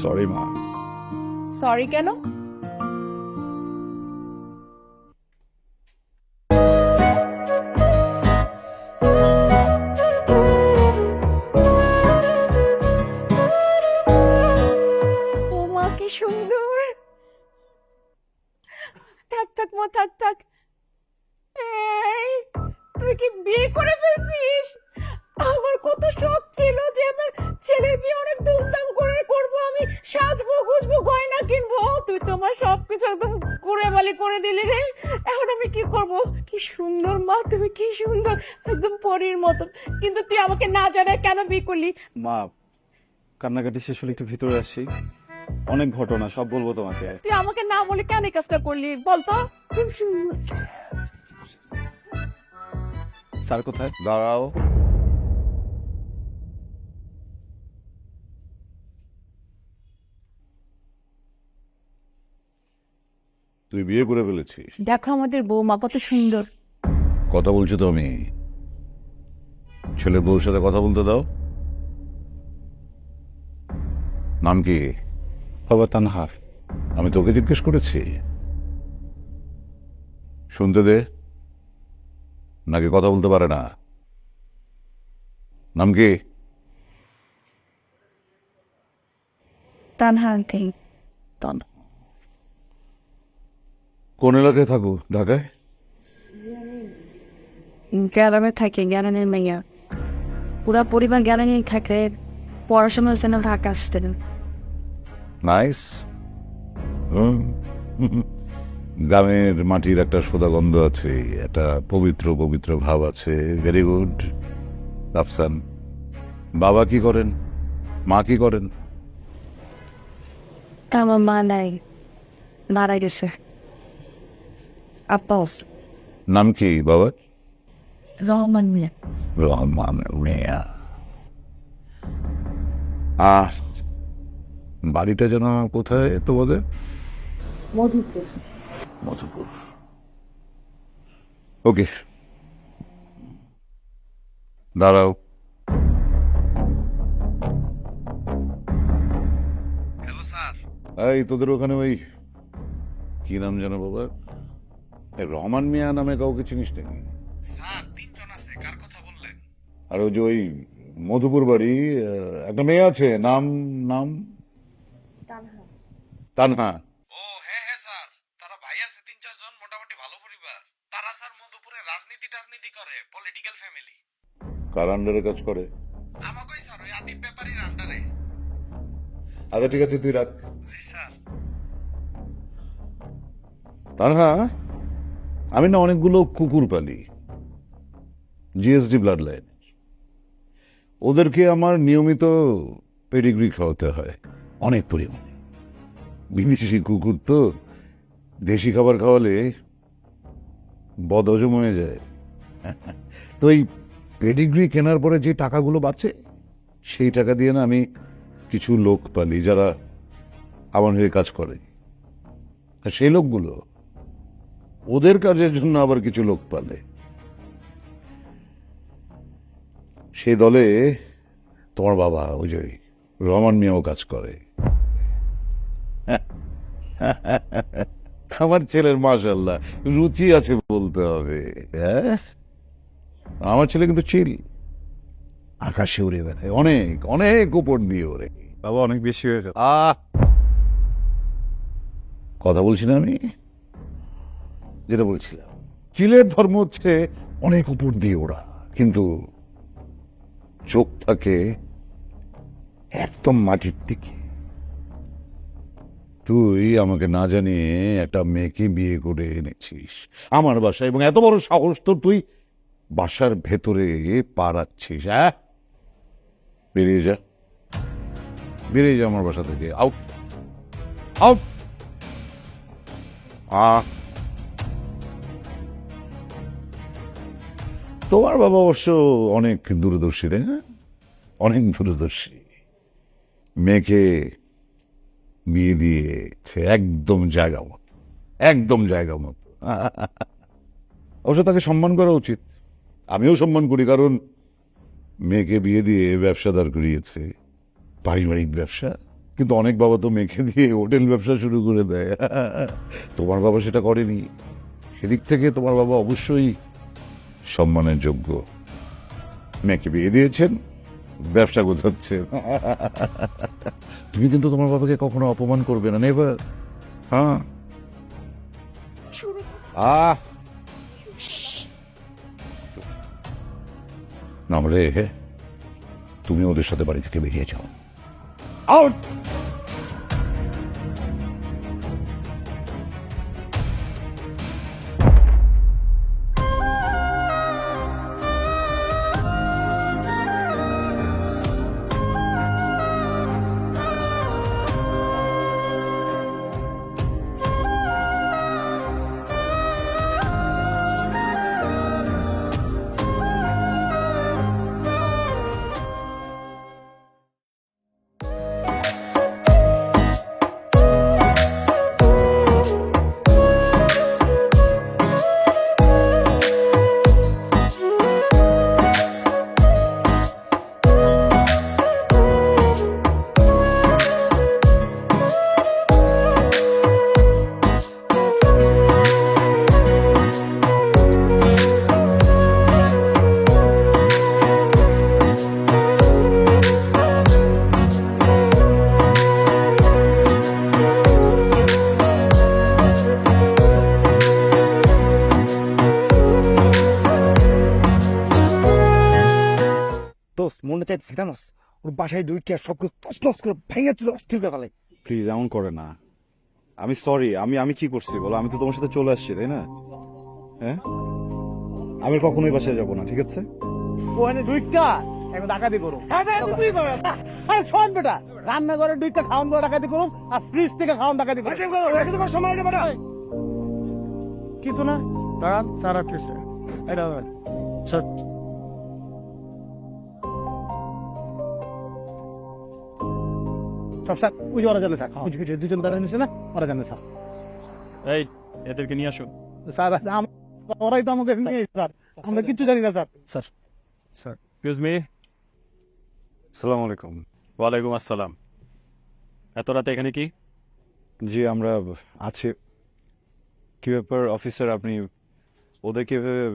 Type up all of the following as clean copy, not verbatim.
Sorry মা। Sorry কেন? ও মা কি সুন্দর! থাক থাক মা, থাক থাক। এই, তুই কি বিয়ে করে ফেলছিস? আমার কত শখ ছিল যে আমার ছেলের বিয়ে অনেক ধুমধাম করে করব, আমি সাজবো গুজবো গয়না কিনবো। তুই তো আমার সবকিছু একদম কুড়েবালি করে দিলি রে। এখন আমি কি করব? কি সুন্দর মা, তুমি কি সুন্দর, একদম পরীর মতো। কিন্তু তুই আমাকে না জানায় কেন বিয়ে করলি? মা, কান্নাকাটি শেষ হলে একটু ভিতরে আসি, অনেক ঘটনা সব বলবো তোমাকে। তুই আমাকে না বলে কেন এই কাজটা করলি বলতো? খুব সুন্দর। স্যার কোথায়? দাঁড়াও। তুই বিয়ে করে ফেলেছিস? দেখো আমাদের বৌমা কত সুন্দর। কথা বলছো তো আমি। ছেলের বউর সাথে কথা বলতে দাও। নাম কি? বাবা তানহা। আমি তোকে জিজ্ঞেস করেছি? শুনতে দে, নাকি কথা বলতে পারে না? নাম কি? তানহা আঙ্কেল। তানহা। কোন এলাকায় থাকো ঢাকায়? গ্রামে থাকে, গ্রামের মেয়া। পুরা পরিবার গ্রামে থাকে, পড়াশোনার জন্য ঢাকা আসতেন। নাইস। গ্রামের মাটির একটা সোদা গন্ধ আছে, একটা পবিত্র পবিত্র ভাব আছে। Very good Rafsan. বাবা কি করেন? মা কি করেন? আমার মা নাই, মারা গেছে। আপা নাম কি বাবা? রহমান মিয়া। রহমান মিয়া। বাড়িটা যেন কোথায় তোমাদের? মধুপুর। মধুপুর। ওকে, দাঁড়াও। Hello sir. এই তোদের ওখানে ওই কি নাম যেন বাবা, এই রহমান মিয়া নামে কাউকে চিনিস নাকি? স্যার তিনজন আছে, কার কথা বললেন? আর ওই যে ওই মধুপুর বাড়ি, একটা মেয়ে আছে, নাম নাম তানহা। ও হ্যাঁ হ্যাঁ স্যার, তারা ভাই আছে তিন চারজন, মোটামুটি ভালো পরিবার। তারা স্যার মধুপুরে রাজনীতি করে, পলিটিক্যাল ফ্যামিলি। কার আন্ডারে কাজ করে? আমাকেই স্যার ওই আদিব ব্যাপারীর আন্ডারে। আচ্ছা ঠিক আছে, তুই রাখ। জি স্যার। তানহা, আমি না অনেকগুলো কুকুর পালি, জিএসডি ব্লাড লাইন। ওদেরকে আমার নিয়মিত পেডিগ্রি খাওয়াতে হয় অনেক পরিমাণে। বিদেশি কুকুর তো, দেশি খাবার খাওয়ালে বদহজম হয়ে যায়। তো এই পেডিগ্রি কেনার পরে যে টাকাগুলো বাঁচে, সেই টাকা দিয়ে না আমি কিছু লোক পালি যারা আমার হয়ে কাজ করে। আর সেই লোকগুলো ওদের কাজের জন্য আবার কিছু লোক পালে। সেই দলে তোমার বাবা ওই যে রহমান মিয়াও কাজ করে। আমার ছেলের মাশাআল্লাহ রুচি আছে বলতে হবে। হ্যাঁ, আমার ছেলে কিন্তু চিল, আকাশে উড়ে বেড়ায়, অনেক অনেক উপর দিয়ে ওরে। বাবা অনেক বেশি হয়ে যাচ্ছে। কথা বলছি না আমি, যেটা বলছিলাম, চিলের ধর্ম হচ্ছে অনেক উপর দিয়ে ওরা, কিন্তু চোখ থাকে একদম মাটির দিকে। তুই আমাকে না জানিয়ে একটা মেয়েকে বিয়ে করে এনেছিস আমার বাসায়, এবং এত বড় সাহস তোর, তুই বাসার ভেতরে পা রাখছিস। হ্যাঁ, বেরিয়ে যা, বেরিয়ে যা আমার বাসা থেকে। Out, out. তোমার বাবা অবশ্য অনেক দূরদর্শী, তাই না? অনেক দূরদর্শী। মেয়েকে বিয়ে দিয়েছে একদম জায়গা মতো, একদম জায়গা মতো। অবশ্য তাকে সম্মান করা উচিত, আমিও সম্মান করি, কারণ মেয়েকে বিয়ে দিয়ে ব্যবসা দাঁড় করিয়েছে, পারিবারিক ব্যবসা। কিন্তু অনেক বাবা তো মেয়েকে দিয়ে হোটেল ব্যবসা শুরু করে দেয়। তোমার বাবা সেটা করেনি, সেদিক থেকে তোমার বাবা অবশ্যই সম্মানের যোগ্য। মেয়েকে বিয়ে দিয়েছেন, ব্যবসা গোছাচ্ছেন। তুমি কিন্তু তোমার বাবাকে কখনো অপমান করবে না, নেভার। হ্যাঁ, আহ নামলে তুমি ওদের সাথে বাড়ি থেকে বেরিয়ে যাও, আউট। দোস্ত মনে চাইতেছে জানোস ওর বাসায় ঢুকে সবগুলো তস করে ভেঙে চলে অস্থির করে ফেলে। প্লিজ এমন করে না। আমি সরি, আমি কি করছি বলো? আমি তো তোমার সাথে চলে আসছি, তাই না? হ্যাঁ, আমি কখনোই বাসায় যাবো না, ঠিক আছে? ওখানে ঢুইকা এখন ডাকাতি করো। আরে শোন বেটা, রান্নাঘরে ঢুইকা খাওয়ান দেওয়া ডাকাতি করুম আর ফ্রিজ থেকে খাওয়ান ডাকাতি করুম। সময় নেবে না কিছু না, দাঁড়ান স্যার ফ্রিজটা এটা স্যার। সব স্যার ওই যে ওরা জানে স্যার, দুজন দাঁড়া নিছে না, ওরা জানে স্যার। এই এদেরকে নিয়ে আসো। স্যার ওরাই তো আমাকে নিয়ে স্যার, আমরা কিচ্ছু জানি না sir. Sir sir excuse me. আসসালামু আলাইকুম। ওয়ালাইকুম আসসালাম। এত রাতে এখানে কি? জি আমরা আছি। কি ব্যাপার অফিসার, আপনি ওদেরকে এভাবে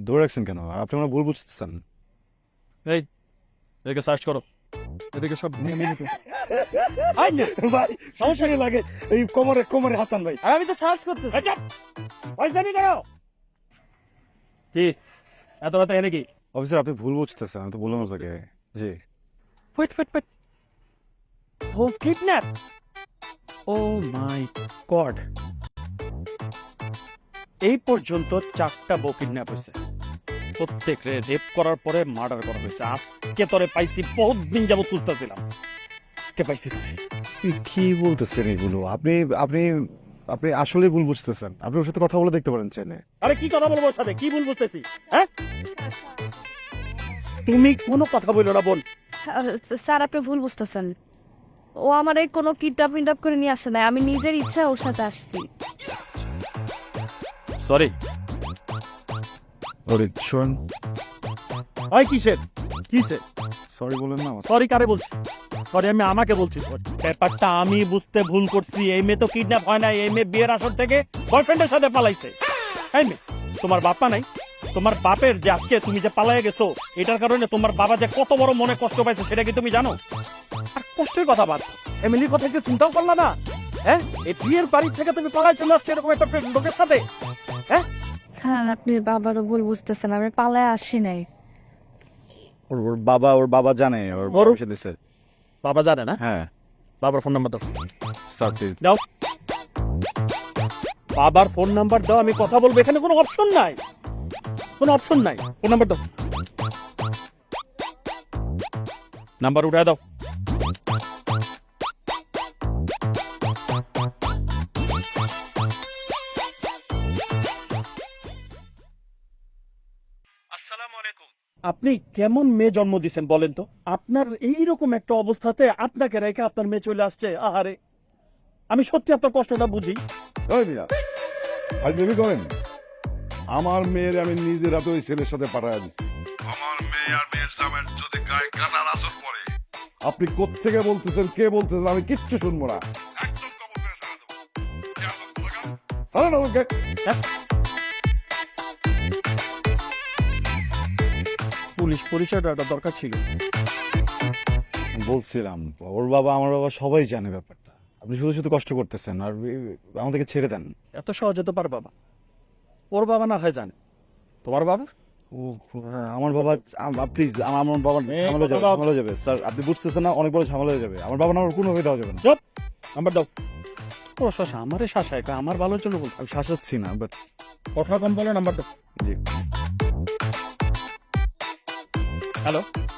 ধরে রাখছেন কেন? আপনি আমরা ভুল বুঝতেছেন। এই এদেরকে সার্চ করো। এদেরকে সব সমস্যা কি লাগে এই কোমরে কোমরে হাতান ভাই, আর আমি তো সার্চ করতেছি। কি এত রাতে এখানে কি? অফিসার আপনি ভুল বুঝতেছেন, আমি তো বললাম আপনাকে। জি ওয়েট ওয়েট ওয়েট, ও কিডন্যাপ, ও মাই গড। এই পর্যন্ত 4টা বউ কিডন্যাপ হয়েছে, প্রত্যেক রেপ করার পরে মার্ডার করা হয়েছে। আজকে তোরে পাইছি, বহুত দিন যাবত খুঁজতেছিলাম, আজকে পাইছি। কি বলতেছেন এগুলো? আপনি আপনি আপনি আসলে ভুল বুঝতেছেন। আপনি ওর সাথে কথা বলে দেখতে পারেন চাইলে। আরে কি কথা বলবো ওর সাথে? কি ভুল বুঝতেছি? হ্যাঁ, তুমি কোনো কথা বললো না বোন। স্যার আপনি ভুল বুঝতেছেন, ও আমার এই কোনো কিডন্যাপ করে নিয়ে আসে না, আমি নিজের ইচ্ছা ওর সাথে আসছি। সরি। ওরে শোন, ওই কিসের কিসের সরি বলেন না। সরি কারে বলছি? সরি আমি আমাকে বলছি সরি। ব্যাপারটা আমি বুঝতে ভুল করছি। এই মেয়ে তো কিডন্যাপ হয় না, এই মেয়ে বিয়ের আসর থেকে বয়ফ্রেন্ডের সাথে পালাইছে। এই মেয়ে, তোমার বাপা নাই? তোমার বাপের যে আজকে তুমি যে পালাইয়া গেছো, এটার কারণে তোমার বাবা যে কত বড় মনে কষ্ট পাইছে সেটা কি তুমি জানো? আর কষ্টের কথা বাদ, ফ্যামিলির কথা কি চিন্তাও করলা না? হ্যাঁ, এই বিয়ের বাড়ি থেকে তুমি পালাই চলে আসছো এরকম একটা লোকের সাথে। হ্যাঁ স্যার আপনি বাবারও ভুল বুঝতেছেন, আমি পালায় আসি নাই। ওর বাবা জানে ওর ওর- পারমিশন দিছে। বাবা জানে না? হ্যাঁ বাবার ফোন নাম্বার দাও। Sir please. দাও বাবার ফোন নাম্বার দাও, আমি কথা বলবো। এখানে কোনো অপশন নাই, কোনো অপশন নাই। ফোন নাম্বার দাও, নাম্বার উঠায় দাও। আসসালামু আলাইকুম। আপনি কেমন মেয়ে জন্ম দিয়েছেন বলেন তো? আপনার এইরকম একটা অবস্থাতে আপনাকে রেখে আপনার মেয়ে চলে আসছে। আহারে, আমি সত্যি আপনার কষ্টটা বুঝি। ওই মিয়া, আজ দেবী করেন, আমার মেয়ের আমি নিজের হাতে ওই ছেলের সাথে পাঠাইয়া দিচ্ছি। আমার মেয়ে আর মেয়ের জামাইয়ের যদি গায়ে কানার আসর পড়ে, আপনি কোত্থেকে বলতেছেন, কে বলতেছেন, আমি কিচ্ছু শুনবো না। ছাড়েন আমাকে। পুলিশ পরিচয়টা একটা দরকার ছিল। বলছিলাম ওর বাবা আমার বাবা সবাই জানে ব্যাপারটা, আপনি শুধু শুধু কষ্ট করতেছেন, আর আমাদেরকে ছেড়ে দেন। এত সহজে তো পার বাবা, ওর বাবা না হয় জানে, তোমার বাবা ও আমার বাবা, প্লিজ আমার বাবা ঝামেলা যাবে, ঝামেলা যাবে স্যার, আপনি বুঝতেছেন না, অনেক বড় ঝামেলা হয়ে যাবে। আমার বাবা না আমার কোনোভাবে দেওয়া যাবে না। চুপ, নাম্বার দাও। ও শশা আমারে শাসায়, আমার ভালোর জন্য বলতো। আমি শাসাচ্ছি না, বাট কথা কম বলো, নাম্বার দাও। জি। হ্যালো